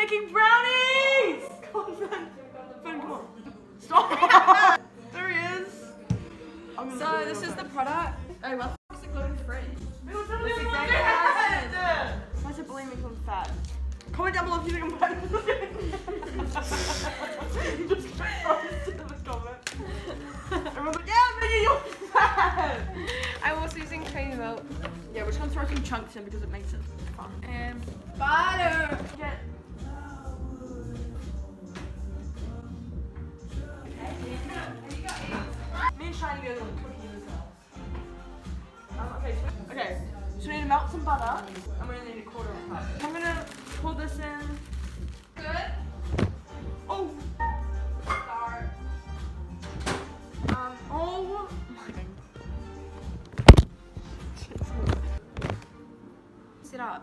making brownies! Come on, friend. Friend, come on. Stop! There he is. So this is the product. Oh, what the f is it gluten free? Why is it bullying me because I'm fat? Comment down below if you think I'm fat. You just roasted in the comment. Everyone's like, yeah, Maggie, you're fat! I'm also using cream milk. Yeah, we're just gonna throw some chunks in because it makes it fun. And butter. Get. Me and Shiny goes on cooking as well. Okay, so we need to melt some butter and we're gonna need a quarter of a cup. I'm gonna pour this in. Good. Oh! Start. Oh! Sit up.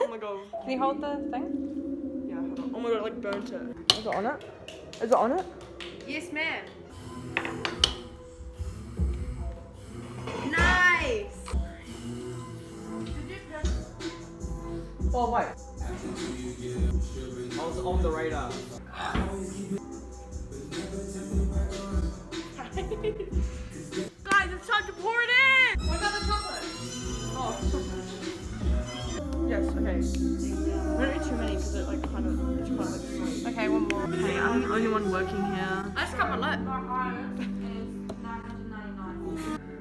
Oh my god. Can you hold the thing? Yeah, hold on. Oh my god, it like burnt it. Is it on it? Is it on it? Yes, ma'am. Nice. Oh wait. I was on the radar. Guys, it's time to pour it in! What about the chocolate? Oh. Yes, okay. We don't need too many because it's kind of sweet. Okay, one more. Okay, I'm the only one working here. Let's cut my lip.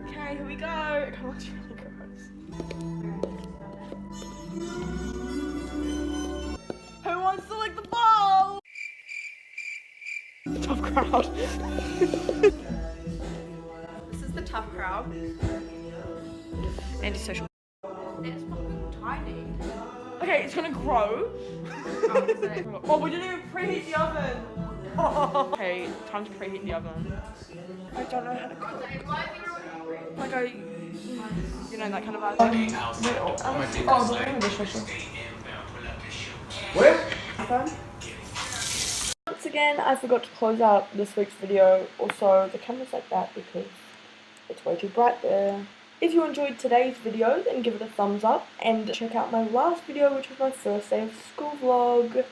Okay, here we go. It kind of looks really gross. Who wants to lick the ball? Tough crowd. This is the tough crowd. Antisocial. It's fucking tiny. Okay, it's gonna grow. Oh, we didn't even preheat the oven. Okay, time to preheat the oven. I don't know how to cook. Like you know, that kind of vibe. Where? Once again, I forgot to close out this week's video. Also, the camera's like that because it's way too bright there. If you enjoyed today's video, then give it a thumbs up and check out my last video, which was my first day of school vlog,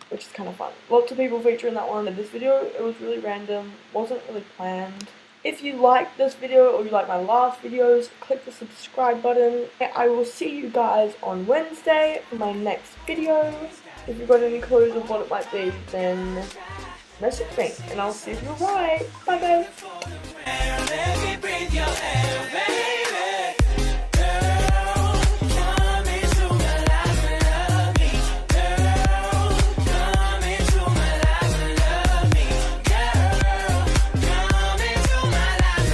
which is kind of fun. Lots of people feature in that one. In this video, it was really random, wasn't really planned. If you like this video or you like my last videos, click the subscribe button. I will see you guys on Wednesday for my next video. If you've got any clues of what it might be, then message me and I'll see if you're right. Bye guys!